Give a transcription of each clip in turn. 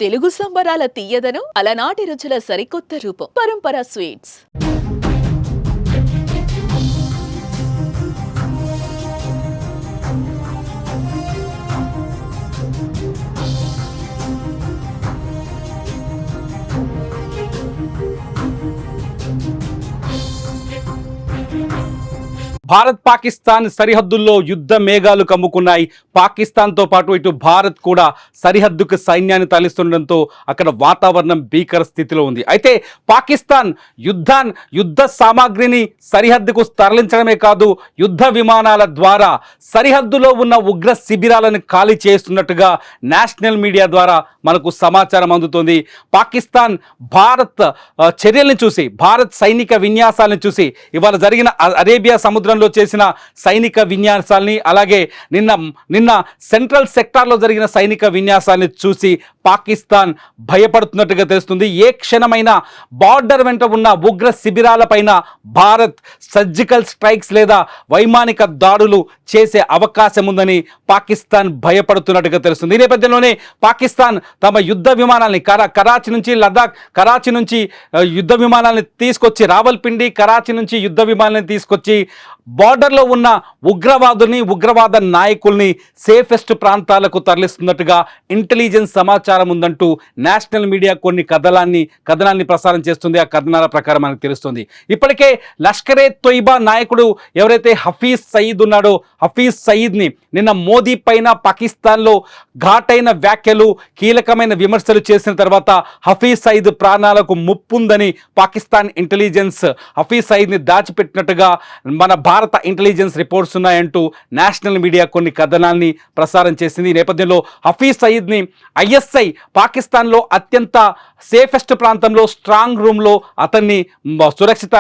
తెలుగు సంబరాల తీయదనం అలనాటి రుచుల సరికొత్త రూపం పరంపర స్వీట్స్. భారత్ పాకిస్తాన్ సరిహద్దుల్లో యుద్ధ మేఘాలు కమ్ముకున్నాయి. పాకిస్తాన్తో పాటు ఇటు భారత్ కూడా సరిహద్దుకు సైన్యాన్ని తరలిస్తుండడంతో అక్కడ వాతావరణం భీకర స్థితిలో ఉంది. అయితే పాకిస్తాన్ యుద్ధ సామాగ్రిని సరిహద్దుకు తరలించడమే కాదు, యుద్ధ విమానాల ద్వారా సరిహద్దులో ఉన్న ఉగ్ర శిబిరాలను ఖాళీ చేస్తున్నట్టుగా నేషనల్ మీడియా ద్వారా మనకు సమాచారం అందుతుంది. పాకిస్తాన్ భారత్ చర్యల్ని చూసి, భారత్ సైనిక విన్యాసాలను చూసి, ఇవాళ జరిగిన అరేబియా సముద్రంలో చేసిన సైనిక విన్యాసాలని, అలాగే నిన్న సెంట్రల్ సెక్టార్లో జరిగిన సైనిక విన్యాసాన్ని చూసి పాకిస్తాన్ భయపడుతున్నట్టుగా తెలుస్తుంది. ఏ క్షణమైనా బార్డర్ వెంట ఉన్న ఉగ్ర శిబిరాలపైన భారత్ సర్జికల్ స్ట్రైక్స్ లేదా వైమానిక దాడులు చేసే అవకాశం ఉందని పాకిస్తాన్ భయపడుతున్నట్టుగా తెలుస్తుంది. ఈ నేపథ్యంలోనే పాకిస్తాన్ తమ యుద్ధ విమానాలని కరాచీ నుంచి లదాఖ్, కరాచీ నుంచి యుద్ధ విమానాలని తీసుకొచ్చి, రావల్పిండి కరాచీ నుంచి యుద్ధ విమానాలను తీసుకొచ్చి బార్డర్లో ఉన్న ఉగ్రవాద నాయకుల్ని సేఫెస్ట్ ప్రాంతాలకు తరలిస్తున్నట్టుగా ఇంటెలిజెన్స్ సమాచారం ఉందంటూ నేషనల్ మీడియా కొన్ని కథనాన్ని ప్రసారం చేస్తుంది. ఆ కథనాల ప్రకారం మనకు తెలుస్తుంది. ఇప్పటికే లష్కరే తొయిబా నాయకుడు ఎవరైతే హఫీజ్ సయీద్ ఉన్నాడో, హఫీజ్ సయీద్ని నిన్న మోదీ పైన పాకిస్తాన్లో ఘాటైన వ్యాఖ్యలు, కీలకమైన విమర్శలు చేసిన తర్వాత హఫీజ్ సయీద్ ప్రాణాలకు ముప్పుందని పాకిస్తాన్ ఇంటెలిజెన్స్ హఫీజ్ సయీద్ని దాచిపెట్టినట్టుగా మన భారత ఇంటెలిజెన్స్ రిపోర్ట్స్ ఉన్నాయంటూ నేషనల్ మీడియా కొన్ని కథనాల్ని ప్రసారం చేసింది. ఈ నేపథ్యంలో హఫీజ్ సయీద్ని ఐఎస్ఐ పాకిస్తాన్లో అత్యంత సేఫెస్ట్ ప్రాంతంలో స్ట్రాంగ్ రూమ్లో, అతన్ని సురక్షిత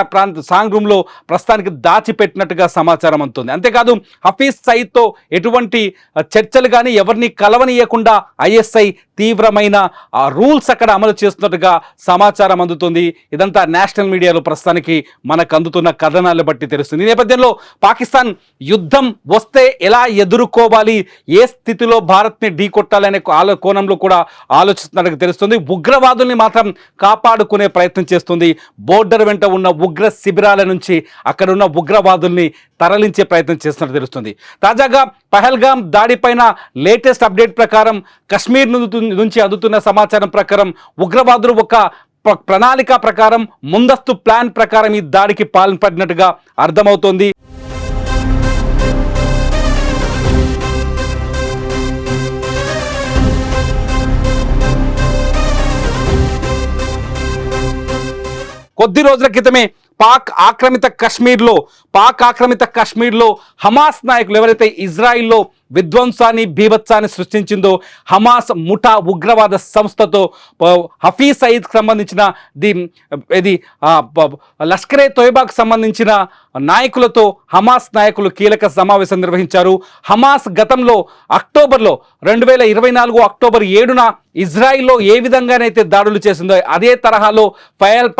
స్ట్రాంగ్ రూమ్లో ప్రస్తుతానికి దాచిపెట్టినట్టుగా సమాచారం అందుతుంది. అంతేకాదు హఫీజ్ సయీద్తో ఎటువంటి చర్చలు కానీ ఎవరిని కలవనీయకుండా ఐఎస్ఐ తీవ్రమైన రూల్స్ అక్కడ అమలు చేస్తున్నట్టుగా సమాచారం అందుతుంది. ఇదంతా నేషనల్ మీడియాలో ప్రస్తుతానికి మనకు అందుతున్న కథనాలను బట్టి తెలుస్తుంది. ఈ నేపథ్యంలో పాకిస్తాన్ యుద్ధం వస్తే ఎలా ఎదుర్కోవాలి, ఏ స్థితిలో భారత్ని ఢీకొట్టాలనే కోణంలో కూడా ఆలోచిస్తున్నట్టుగా తెలుస్తుంది. ఉగ్రవాదుల్ని మాత్రం కాపాడుకునే ప్రయత్నం చేస్తుంది. బోర్డర్ వెంట ఉన్న ఉగ్ర శిబిరాల నుంచి అక్కడ ఉన్న ఉగ్రవాదుల్ని తరలించే ప్రయత్నం చేస్తున్నట్టు తెలుస్తుంది. తాజాగా పహల్గామ్ దాడిపైన లేటెస్ట్ అప్డేట్ ప్రకారం, కశ్మీర్ నుంచి అందుతున్న సమాచారం ప్రకారం ఉగ్రవాదులు ఒక ప్రణాళిక ప్రకారం, ముందస్తు ప్లాన్ ప్రకారం ఈ దాడికి పాల్పడినట్టుగా అర్థమవుతోంది. కొద్ది రోజుల క్రితమే పాక్ ఆక్రమిత కశ్మీర్లో హమాస్ నాయకులు ఎవరైతే ఇజ్రాయిల్లో విధ్వంసాన్ని, బీభత్సాన్ని సృష్టించిందో హమాస్ ముఠా ఉగ్రవాద సంస్థతో హఫీజ్ సయీద్కి సంబంధించిన లష్కరే తోయిబాకు సంబంధించిన నాయకులతో హమాస్ నాయకులు కీలక సమావేశం నిర్వహించారు. హమాస్ గతంలో 2024 అక్టోబర్ 7న ఇజ్రాయిల్లో ఏ విధంగానైతే దాడులు చేసిందో అదే తరహాలో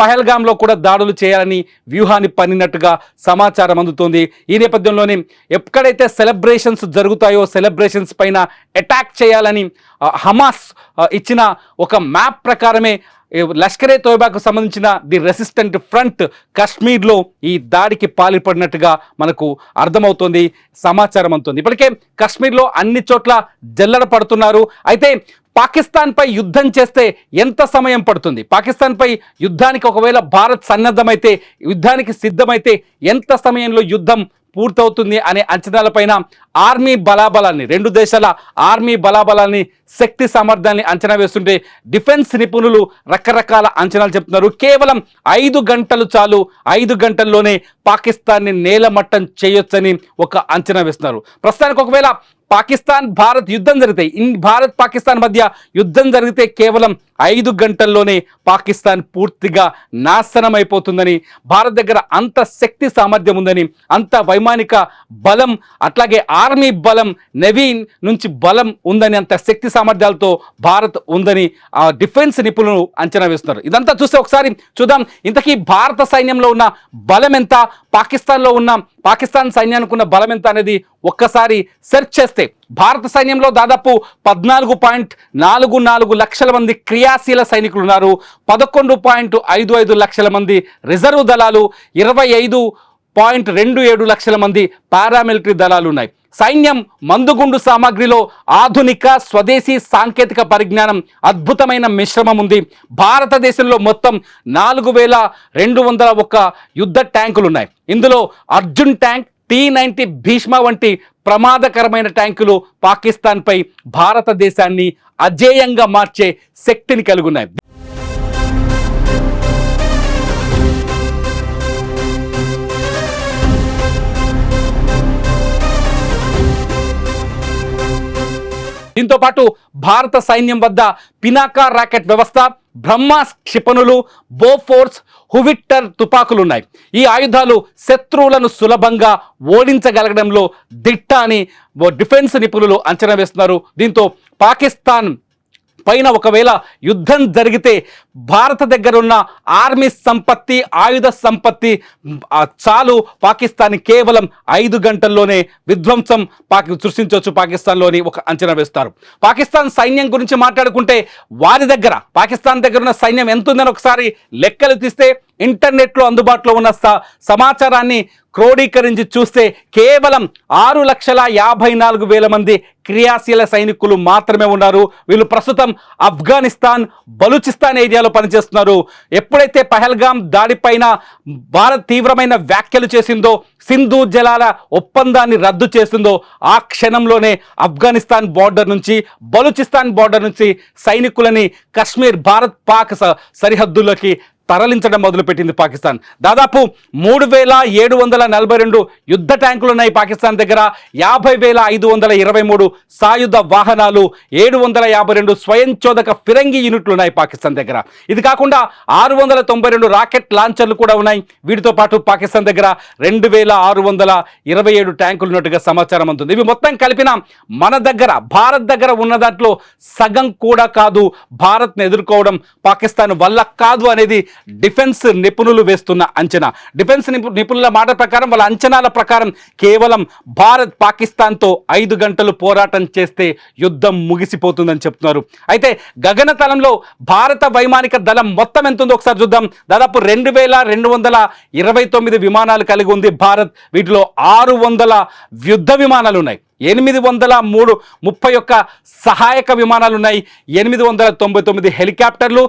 పహల్గామ్లో కూడా దాడులు చేయాలని వ్యూహాన్ని పన్నినట్టుగా సమాచారం అందుతోంది. ఈ నేపథ్యంలోనే ఎక్కడైతే సెలబ్రేషన్స్ జరుగుతాయో సెలబ్రేషన్స్ పైన అటాక్ చేయాలని హమాస్ ఇచ్చిన ఒక మ్యాప్ ప్రకారమే లష్కరే తోయిబాకు సంబంధించిన ది రెసిస్టెంట్ ఫ్రంట్ కాశ్మీర్లో ఈ దాడికి పాల్పడినట్టుగా మనకు అర్థమవుతోంది, సమాచారం అందుతుంది. ఇప్పటికే కాశ్మీర్లో అన్ని చోట్ల జల్లెడ పడుతున్నారు. అయితే పాకిస్తాన్పై యుద్ధం చేస్తే ఎంత సమయం పడుతుంది, పాకిస్తాన్పై యుద్ధానికి ఒకవేళ భారత్ సన్నద్ధమైతే, యుద్ధానికి సిద్ధమైతే ఎంత సమయంలో యుద్ధం పూర్తవుతుంది అనే అంచనాలపైన ఆర్మీ బలాబలాన్ని, రెండు దేశాల ఆర్మీ బలాబలాన్ని, శక్తి సామర్థ్యాన్ని అంచనా వేస్తుంటే డిఫెన్స్ నిపుణులు రకరకాల అంచనాలు చెప్తున్నారు. కేవలం 5 గంటలు చాలు, 5 గంటల్లోనే పాకిస్తాన్ని నేలమట్టం చేయొచ్చని ఒక అంచనా వేస్తున్నారు. ప్రస్తుతానికి ఒకవేళ భారత్ యుద్ధం జరిగితే, భారత్ పాకిస్తాన్ మధ్య యుద్ధం జరిగితే కేవలం 5 గంటల్లోనే పాకిస్తాన్ పూర్తిగా నాశనం అయిపోతుందని, భారత్ దగ్గర అంత శక్తి సామర్థ్యం ఉందని, అంత వైమానిక బలం, అట్లాగే ఆర్మీ బలం, నేవీ నుంచి బలం ఉందని, అంత శక్తి సామర్థ్యాలతో భారత్ ఉందని ఆ డిఫెన్స్ నిపుణులు అంచనా వేస్తున్నారు. ఇదంతా చూస్తే ఒకసారి చూద్దాం, ఇంతకీ భారత సైన్యంలో ఉన్న బలం ఎంత, పాకిస్తాన్ సైన్యానికి ఉన్న బలం ఎంత అనేది ఒక్కసారి సెర్చ్ చేస్తే భారత సైన్యంలో దాదాపు 14.44 లక్షల మంది క్రియాశీల సైనికులు ఉన్నారు. 11.55 లక్షల మంది రిజర్వ్ దళాలు, 25.27 లక్షల మంది పారామిలిటరీ దళాలు ఉన్నాయి. సైన్యం మందుగుండు సామాగ్రిలో ఆధునిక స్వదేశీ సాంకేతిక పరిజ్ఞానం అద్భుతమైన మిశ్రమం ఉంది. భారతదేశంలో మొత్తం 4201 యుద్ధ ట్యాంకులు ఉన్నాయి. ఇందులో అర్జున్ ట్యాంక్, T-90 భీష్మ వంటి ప్రమాదకరమైన ట్యాంకులు పాకిస్తాన్పై భారతదేశాన్ని అజేయంగా మార్చే శక్తిని కలిగి ఉన్నాయి. దీంతో పాటు భారత సైన్యం వద్ద పినాకా రాకెట్ వ్యవస్థ, బ్రహ్మాస్ క్షిపణులు, బోఫోర్స్, హువిట్టర్ తుపాకులు ఉన్నాయి. ఈ ఆయుధాలు శత్రువులను సులభంగా ఓడించగలగడంలో దిట్ట అని డిఫెన్స్ నిపుణులు అంచనా వేస్తున్నారు. దీంతో పాకిస్తాన్ పైన ఒకవేళ యుద్ధం జరిగితే భారత దగ్గర ఉన్న ఆర్మీ సంపత్తి, ఆయుధ సంపత్తి చాలు పాకిస్తాన్ కేవలం 5 గంటల్లోనే విధ్వంసం సృష్టించవచ్చు పాకిస్తాన్లోని ఒక అంచనా వేస్తారు. పాకిస్తాన్ సైన్యం గురించి మాట్లాడుకుంటే పాకిస్తాన్ దగ్గర ఉన్న సైన్యం ఎంత ఉందని ఒకసారి లెక్కలు తీస్తే ఇంటర్నెట్లో అందుబాటులో ఉన్న సమాచారాన్ని క్రోడీకరించి చూస్తే కేవలం 6,54,000 మంది క్రియాశీల సైనికులు మాత్రమే ఉన్నారు. వీళ్ళు ప్రస్తుతం ఆఫ్ఘనిస్తాన్, బలూచిస్తాన్ ఏరియాలో పనిచేస్తున్నారు. ఎప్పుడైతే పహల్గామ్ దాడిపైన భారత్ తీవ్రమైన వ్యాఖ్యలు చేసిందో, సింధు జలాల ఒప్పందాన్ని రద్దు చేసిందో, ఆ క్షణంలోనే ఆఫ్ఘనిస్తాన్ బార్డర్ నుంచి, బలూచిస్తాన్ బార్డర్ నుంచి సైనికులని కశ్మీర్ భారత్ పాక్ సరిహద్దుల్లోకి తరలించడం మొదలుపెట్టింది పాకిస్తాన్. దాదాపు 3,742 యుద్ధ ట్యాంకులు ఉన్నాయి పాకిస్తాన్ దగ్గర. 50,523 సాయుధ వాహనాలు, 752 స్వయంచోదక ఫిరంగి యూనిట్లు ఉన్నాయి పాకిస్తాన్ దగ్గర. ఇది కాకుండా 692 రాకెట్ లాంచర్లు కూడా ఉన్నాయి. వీటితో పాటు పాకిస్తాన్ దగ్గర 2,627 ట్యాంకులు ఉన్నట్టుగా సమాచారం అందుతుంది. ఇవి మొత్తం కలిపిన మన దగ్గర, భారత్ దగ్గర ఉన్న దాంట్లో సగం కూడా కాదు. భారత్ను ఎదుర్కోవడం పాకిస్తాన్ వల్ల కాదు అనేది డిఫెన్స్ నిపుణులు వేస్తున్న అంచనా. డిఫెన్స్ నిపుణుల మాట ప్రకారం, వాళ్ళ అంచనాల ప్రకారం కేవలం భారత్ పాకిస్తాన్తో 5 గంటలు పోరాటం చేస్తే యుద్ధం ముగిసిపోతుందని చెప్తున్నారు. అయితే గగనతలంలో భారత వైమానిక దళం మొత్తం ఎంత ఉందో ఒకసారి చూద్దాం. దాదాపు 2,229 విమానాలు కలిగి ఉంది భారత్. వీటిలో 600 యుద్ధ విమానాలు ఉన్నాయి, 831 సహాయక విమానాలు ఉన్నాయి, 899 హెలికాప్టర్లు,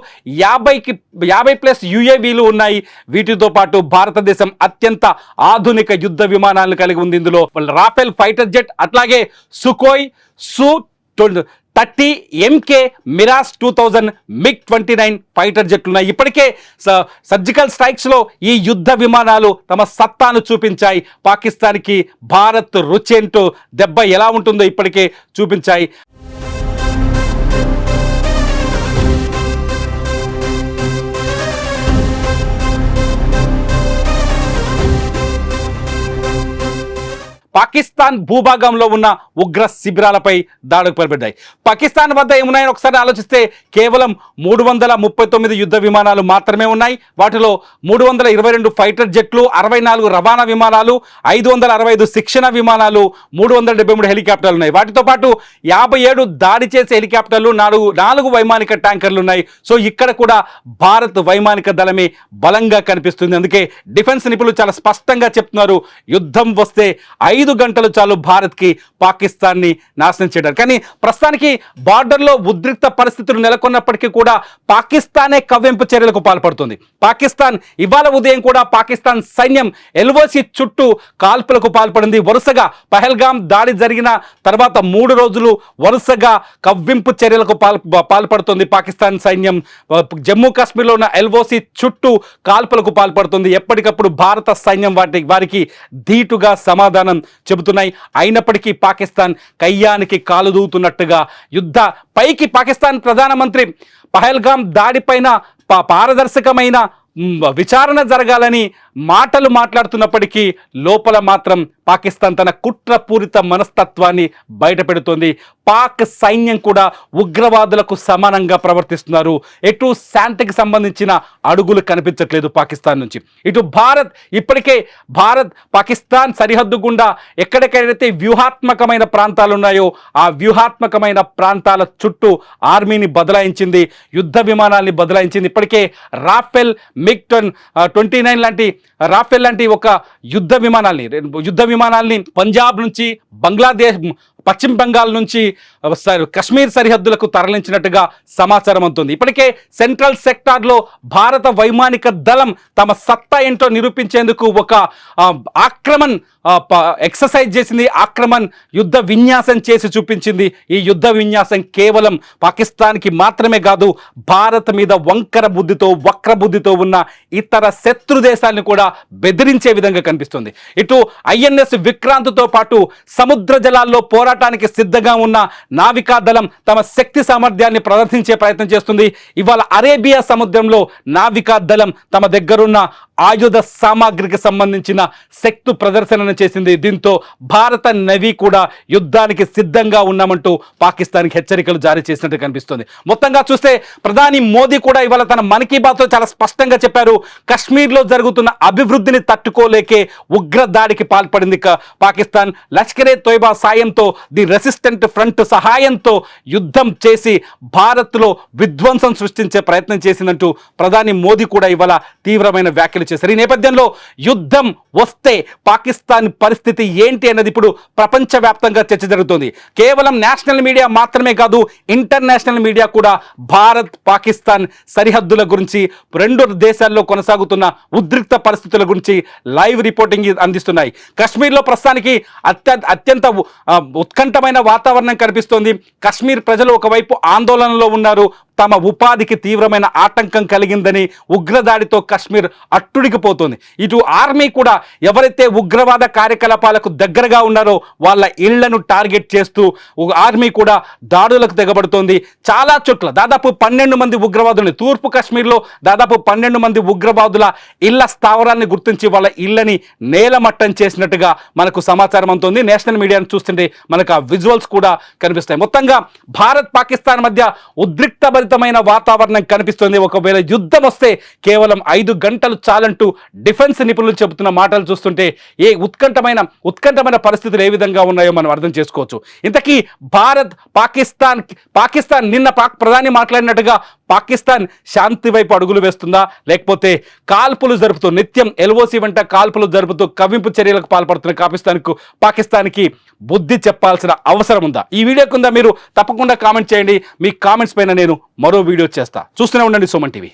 50+ UAVలు ఉన్నాయి. వీటితో పాటు భారతదేశం అత్యంత ఆధునిక యుద్ధ విమానాలను కలిగి ఉంది. ఇందులో రాఫెల్ ఫైటర్ జెట్, అట్లాగే Sukhoi Su-30 MK Mirage 2000 MiG-29 fighter జెట్లు ఉన్నాయి. ఇప్పటికే సర్జికల్ స్ట్రైక్స్లో ఈ యుద్ధ విమానాలు తమ సత్తాను చూపించాయి. పాకిస్తాన్కి భారత్ రుచేంటో, దెబ్బ ఎలా ఉంటుందో ఇప్పటికే చూపించాయి. పాకిస్తాన్ భూభాగంలో ఉన్న ఉగ్ర శిబిరాలపై దాడులు పరిపెట్టాయి. పాకిస్తాన్ వద్ద ఏమున్నాయని ఒకసారి ఆలోచిస్తే కేవలం 339 యుద్ధ విమానాలు మాత్రమే ఉన్నాయి. వాటిలో 322 ఫైటర్ జెట్లు, 64 రవాణా విమానాలు, 565 శిక్షణ విమానాలు, 373 హెలికాప్టర్లు ఉన్నాయి. వాటితో పాటు 57 దాడి చేసే హెలికాప్టర్లు, 4 వైమానిక ట్యాంకర్లు ఉన్నాయి. సో ఇక్కడ కూడా భారత్ వైమానిక దళమే బలంగా కనిపిస్తుంది. అందుకే డిఫెన్స్ నిపుణులు చాలా స్పష్టంగా చెప్తున్నారు, యుద్ధం వస్తే 5 గంటలు చాలు భారత్కి పాకిస్తాన్ని నాశనం చేయడానికి. కానీ ప్రస్తుతానికి బార్డర్లో ఉద్రిక్త పరిస్థితులు నెలకొన్నప్పటికీ కూడా పాకిస్తానే కవ్వింపు చర్యలకు పాల్పడుతుంది. పాకిస్తాన్ ఇవాళ ఉదయం కూడా పాకిస్తాన్ సైన్యం LOC చుట్టూ కాల్పులకు పాల్పడింది. వరుసగా పహల్గామ్ దాడి జరిగిన తర్వాత 3 రోజులు వరుసగా కవ్వింపు చర్యలకు పాల్పడుతుంది పాకిస్తాన్ సైన్యం. జమ్మూ కాశ్మీర్లో ఉన్న LOC చుట్టూ కాల్పులకు పాల్పడుతుంది. ఎప్పటికప్పుడు భారత సైన్యం వారికి ధీటుగా సమాధానం చెబుతున్నాయి. అయినప్పటికీ పాకిస్తాన్ కయ్యానికి కాలు దూతున్నట్టుగా పైకి పాకిస్తాన్ ప్రధానమంత్రి పహల్గామ్ దాడిపైన పారదర్శకమైన విచారణ జరగాలని మాటలు మాట్లాడుతున్నప్పటికీ లోపల మాత్రం పాకిస్తాన్ తన కుట్రపూరిత మనస్తత్వాన్ని బయటపెడుతోంది. పాక్ సైన్యం కూడా ఉగ్రవాదులకు సమానంగా ప్రవర్తిస్తున్నారు. ఎటు శాంతికి సంబంధించిన అడుగులు కనిపించట్లేదు పాకిస్తాన్ నుంచి. ఇటు భారత్ ఇప్పటికే పాకిస్తాన్ సరిహద్దు గుండా ఎక్కడెక్కడైతే వ్యూహాత్మకమైన ప్రాంతాలు ఉన్నాయో ఆ వ్యూహాత్మకమైన ప్రాంతాల చుట్టూ ఆర్మీని బదలాయించింది, యుద్ధ విమానాల్ని బదలాయించింది. ఇప్పటికే రాఫెల్ MiG-29 లాంటి రాఫెల్ లాంటి ఒక యుద్ధ విమానాల్ని పంజాబ్ నుంచి, బంగ్లాదేశ్, పశ్చిమ బెంగాల్ నుంచి కశ్మీర్ సరిహద్దులకు తరలించినట్టుగా సమాచారం అందుతుంది. ఇప్పటికే సెంట్రల్ సెక్టార్లో భారత వైమానిక దళం తమ సత్తా ఏంటో నిరూపించేందుకు ఒక ఆక్రమణ్ ఎక్సర్సైజ్ చేసింది, ఆక్రమణ్ యుద్ధ విన్యాసం చేసి చూపించింది. ఈ యుద్ధ విన్యాసం కేవలం పాకిస్తాన్కి మాత్రమే కాదు, భారత్ మీద వక్ర బుద్ధితో ఉన్న ఇతర శత్రు దేశాలను కూడా బెదిరించే విధంగా కనిపిస్తుంది. ఇటు INS విక్రాంత్తో పాటు సముద్ర జలాల్లో పోరాటానికి సిద్ధంగా ఉన్న నావికా దళం తమ శక్తి సామర్థ్యాన్ని ప్రదర్శించే ప్రయత్నం చేస్తుంది. ఇవాళ అరేబియా సముద్రంలో నావికా దళం తమ దగ్గరున్న ఆయుధ సామాగ్రికి సంబంధించిన శక్తి ప్రదర్శనను చేసింది. దీంతో భారత నవీ కూడా యుద్ధానికి సిద్ధంగా ఉన్నామంటూ పాకిస్తాన్కి హెచ్చరికలు జారీ చేసినట్టు కనిపిస్తుంది. మొత్తంగా చూస్తే ప్రధాని మోదీ కూడా ఇవాళ తన మన్ కీ బాత్లో చాలా స్పష్టంగా చెప్పారు, కశ్మీర్లో జరుగుతున్న అభివృద్ధిని తట్టుకోలేకే ఉగ్ర దాడికి పాల్పడింది పాకిస్తాన్. లష్కరే తోయిబా సాయంతో, ది రెసిస్టెంట్ ఫ్రంట్ సహాయంతో యుద్ధం చేసి భారత్లో విధ్వంసం సృష్టించే ప్రయత్నం చేసిందంటూ ప్రధాని మోదీ కూడా ఇవాళ తీవ్రమైన వ్యాఖ్యలు చేశారు. ఈ నేపథ్యంలో యుద్ధం వస్తే పాకిస్తాన్ పరిస్థితి ఏంటి అన్నది ఇప్పుడు ప్రపంచవ్యాప్తంగా చర్చ జరుగుతుంది. కేవలం నేషనల్ మీడియా మాత్రమే కాదు, ఇంటర్నేషనల్ మీడియా కూడా భారత్ పాకిస్తాన్ సరిహద్దుల గురించి, రెండు దేశాల్లో కొనసాగుతున్న ఉద్రిక్త పరిస్థితుల గురించి లైవ్ రిపోర్టింగ్ అందిస్తున్నాయి. కశ్మీర్లో ప్రస్తుతానికి అత్యంత ఉత్కంఠమైన వాతావరణం కనిపిస్తోంది. కశ్మీర్ ప్రజలు ఒకవైపు ఆందోళనలో ఉన్నారు, తమ ఉపాధికి తీవ్రమైన ఆటంకం కలిగిందని ఉగ్రదాడితో కశ్మీర్ అట్టుడికిపోతుంది. ఇటు ఆర్మీ కూడా ఎవరైతే ఉగ్రవాద కార్యకలాపాలకు దగ్గరగా ఉన్నారో వాళ్ళ ఇళ్లను టార్గెట్ చేస్తూ ఆర్మీ కూడా దాడులకు తెగబడుతోంది. చాలా చోట్ల దాదాపు 12 మంది ఉగ్రవాదులని, తూర్పు కశ్మీర్లో దాదాపు 12 మంది ఉగ్రవాదుల ఇళ్ల స్థావరాన్ని గుర్తించి వాళ్ళ ఇళ్లని నేలమట్టం చేసినట్టుగా మనకు సమాచారం అందుతుంది. నేషనల్ మీడియాను చూస్తుంటే మనకు ఆ విజువల్స్ కూడా కనిపిస్తాయి. మొత్తంగా భారత్ పాకిస్తాన్ మధ్య ఉద్రిక్తమైన వాతావరణం కనిపిస్తుంది. ఒకవేళ యుద్ధం వస్తే కేవలం 5 గంటలు చాలంటూ డిఫెన్స్ నిపుణులు చెబుతున్న మాటలు చూస్తుంటే ఉత్కంఠమైన పరిస్థితులు ఏ విధంగా ఉన్నాయో మనం అర్థం చేసుకోవచ్చు. ఇంతకీ భారత్ పాకిస్తాన్ నిన్న ప్రధాని మాట్లాడినట్టుగా పాకిస్తాన్ శాంతి వైపు అడుగులు వేస్తుందా, లేకపోతే కాల్పులు జరుపుతూ నిత్యం LOC వెంట కాల్పులు జరుపుతూ కవ్వింపు చర్యలకు పాల్పడుతున్న పాకిస్తాన్కి బుద్ధి చెప్పాల్సిన అవసరం ఉందా? ఈ వీడియో కింద మీరు తప్పకుండా కామెంట్ చేయండి. మీ కామెంట్స్ పైన నేను మరో వీడియో చేస్తా. చూస్తూనే ఉండండి సుమన్ టీవీ.